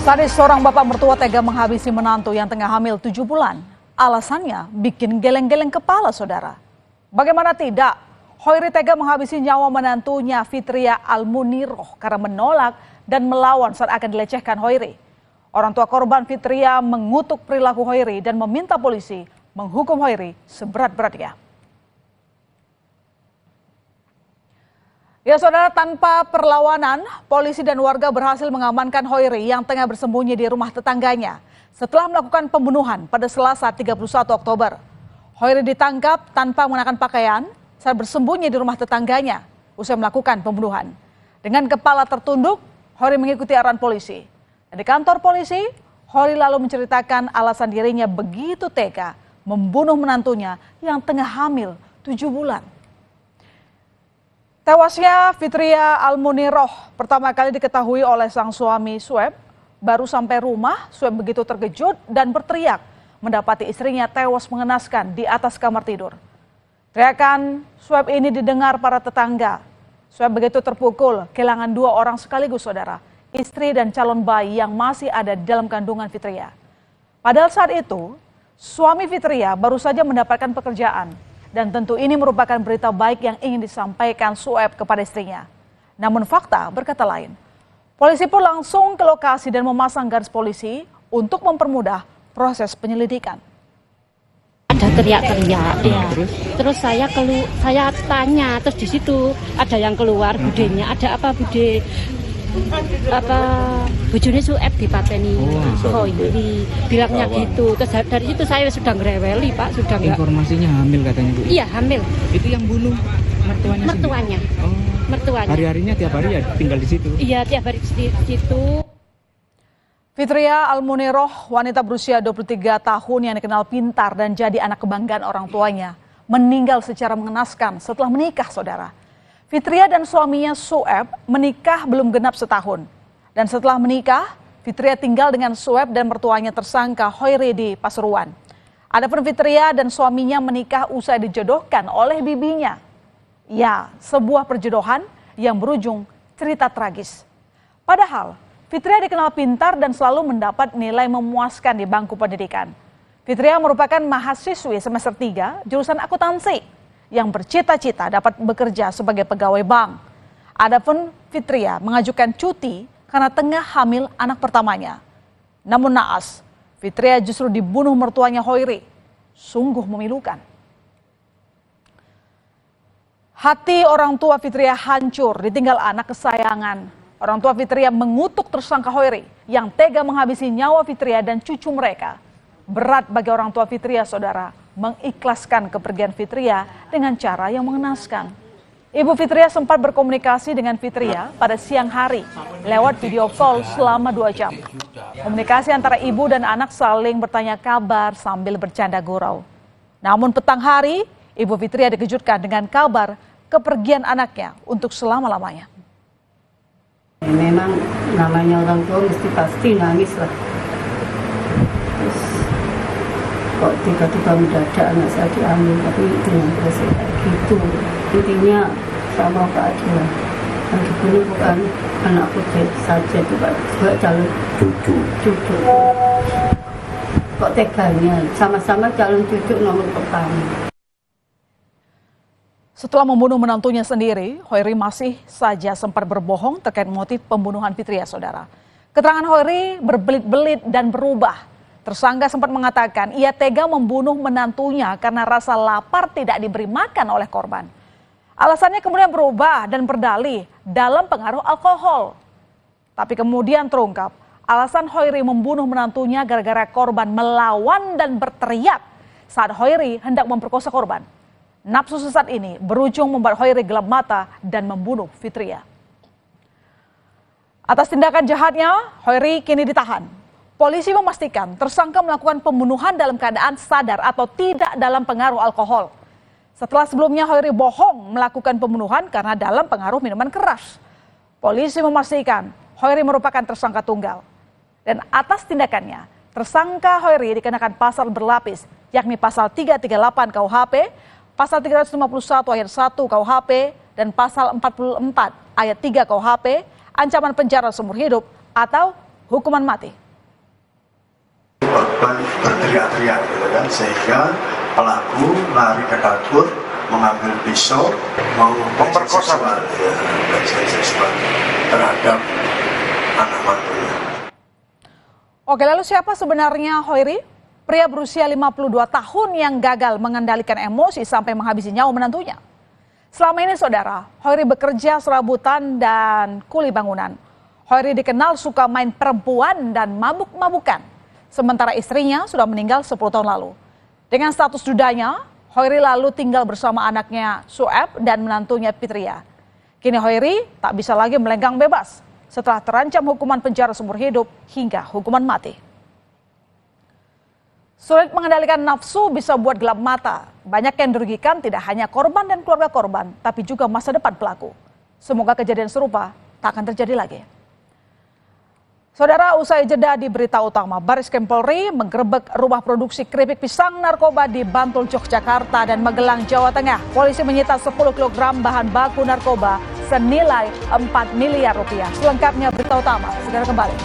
Sadis seorang bapak mertua tega menghabisi menantu yang tengah hamil 7 bulan. Alasannya bikin geleng-geleng kepala, saudara. Bagaimana tidak, Hoiri tega menghabisi nyawa menantunya Fitria Almuniroh karena menolak dan melawan saat akan dilecehkan Hoiri. Orang tua korban Fitria mengutuk perilaku Hoiri dan meminta polisi menghukum Hoiri seberat-beratnya. Ya saudara, tanpa perlawanan, polisi dan warga berhasil mengamankan Hoiri yang tengah bersembunyi di rumah tetangganya setelah melakukan pembunuhan pada Selasa 31 Oktober. Hoiri ditangkap tanpa mengenakan pakaian saat bersembunyi di rumah tetangganya usai melakukan pembunuhan. Dengan kepala tertunduk, Hoiri mengikuti arahan polisi. Dan di kantor polisi, Hoiri lalu menceritakan alasan dirinya begitu tega membunuh menantunya yang tengah hamil 7 bulan. Tewasnya Fitria Almuniroh pertama kali diketahui oleh sang suami Sueb. Baru sampai rumah, Sueb begitu terkejut dan berteriak mendapati istrinya tewas mengenaskan di atas kamar tidur. Teriakan Sueb ini didengar para tetangga. Sueb begitu terpukul kehilangan 2 orang sekaligus, saudara, istri dan calon bayi yang masih ada di dalam kandungan Fitria. Padahal saat itu, suami Fitria baru saja mendapatkan pekerjaan. Dan tentu ini merupakan berita baik yang ingin disampaikan Sueb kepada istrinya. Namun fakta berkata lain. Polisi pun langsung ke lokasi dan memasang garis polisi untuk mempermudah proses penyelidikan. Ada teriak-teriak, ya. Terus saya tanya, terus di situ ada yang keluar budenya, ada apa bude? Apa bojone Sueb dipateni Hoiri, bilangnya gitu. Terus dari itu saya sudah ngereweli, Pak, sudah enggak. Informasinya hamil katanya, Bu. Iya, hamil. Itu yang bunuh mertuanya. Mertuanya. Oh. Mertuanya. Hari-harinya tiap hari ya tinggal di situ. Iya, tiap hari di situ. Fitria Almuniroh, wanita berusia 23 tahun yang dikenal pintar dan jadi anak kebanggaan orang tuanya, meninggal secara mengenaskan setelah menikah, saudara. Fitria dan suaminya Sueb menikah belum genap setahun. Dan setelah menikah, Fitria tinggal dengan Sueb dan mertuanya tersangka Hoiri di Pasuruan. Adapun Fitria dan suaminya menikah usai dijodohkan oleh bibinya. Ya, sebuah perjodohan yang berujung cerita tragis. Padahal, Fitria dikenal pintar dan selalu mendapat nilai memuaskan di bangku pendidikan. Fitria merupakan mahasiswi semester 3 jurusan akuntansi yang bercita-cita dapat bekerja sebagai pegawai bank. Adapun Fitria mengajukan cuti karena tengah hamil anak pertamanya. Namun naas, Fitria justru dibunuh mertuanya Hoiri. Sungguh memilukan. Hati orang tua Fitria hancur ditinggal anak kesayangan. Orang tua Fitria mengutuk tersangka Hoiri yang tega menghabisi nyawa Fitria dan cucu mereka. Berat bagi orang tua Fitria, saudara, mengikhlaskan kepergian Fitria dengan cara yang mengenaskan. Ibu Fitria sempat berkomunikasi dengan Fitria pada siang hari lewat video call selama 2 jam. Komunikasi antara ibu dan anak saling bertanya kabar sambil bercanda gurau. Namun petang hari, ibu Fitria dikejutkan dengan kabar kepergian anaknya untuk selama-lamanya. Memang namanya orang tua mesti pasti nangis lah. Terus kok tiba-tiba mendadak anak saya diambil, tapi dengan proses kayak gitu. Intinya sama keadilan. Yang dibunuh bukan anak putri saja, juga calon cucu. Kok teganya, sama-sama calon cucu nomor pertama. Setelah membunuh menantunya sendiri, Hoiri masih saja sempat berbohong terkait motif pembunuhan Fitria, saudara. Keterangan Hoiri berbelit-belit dan berubah. Tersangka sempat mengatakan ia tega membunuh menantunya karena rasa lapar tidak diberi makan oleh korban. Alasannya kemudian berubah dan berdalih dalam pengaruh alkohol. Tapi kemudian terungkap, alasan Hoiri membunuh menantunya gara-gara korban melawan dan berteriak saat Hoiri hendak memperkosa korban. Nafsu sesat ini berujung membuat Hoiri gelap mata dan membunuh Fitria. Atas tindakan jahatnya, Hoiri kini ditahan. Polisi memastikan tersangka melakukan pembunuhan dalam keadaan sadar atau tidak dalam pengaruh alkohol. Setelah sebelumnya Hoiri bohong melakukan pembunuhan karena dalam pengaruh minuman keras. Polisi memastikan Hoiri merupakan tersangka tunggal. Dan atas tindakannya, tersangka Hoiri dikenakan pasal berlapis, yakni pasal 338 KUHP, pasal 351 ayat 1 KUHP, dan pasal 44 ayat 3 KUHP, ancaman penjara seumur hidup atau hukuman mati. Korban berteriak-teriak gitu kan, sehingga pelaku lari ke dapur mengambil pisau memperkosa seksual terhadap anak mantunya. Oke, lalu siapa sebenarnya Hoiri? Pria berusia 52 tahun yang gagal mengendalikan emosi sampai menghabisi nyawa menantunya. Selama ini saudara, Hoiri bekerja serabutan dan kuli bangunan. Hoiri dikenal suka main perempuan dan mabuk-mabukan. Sementara istrinya sudah meninggal 10 tahun lalu. Dengan status dudanya, Hoiri lalu tinggal bersama anaknya Sueb dan menantunya Fitria. Kini Hoiri tak bisa lagi melenggang bebas setelah terancam hukuman penjara seumur hidup hingga hukuman mati. Sulit mengendalikan nafsu bisa buat gelap mata. Banyak yang dirugikan tidak hanya korban dan keluarga korban, tapi juga masa depan pelaku. Semoga kejadian serupa tak akan terjadi lagi. Saudara, usai jeda di berita utama, Bariskem Polri menggerebek rumah produksi keripik pisang narkoba di Bantul, Yogyakarta dan Magelang, Jawa Tengah. Polisi menyita 10 kg bahan baku narkoba senilai 4 miliar rupiah. Selengkapnya berita utama, segera kembali.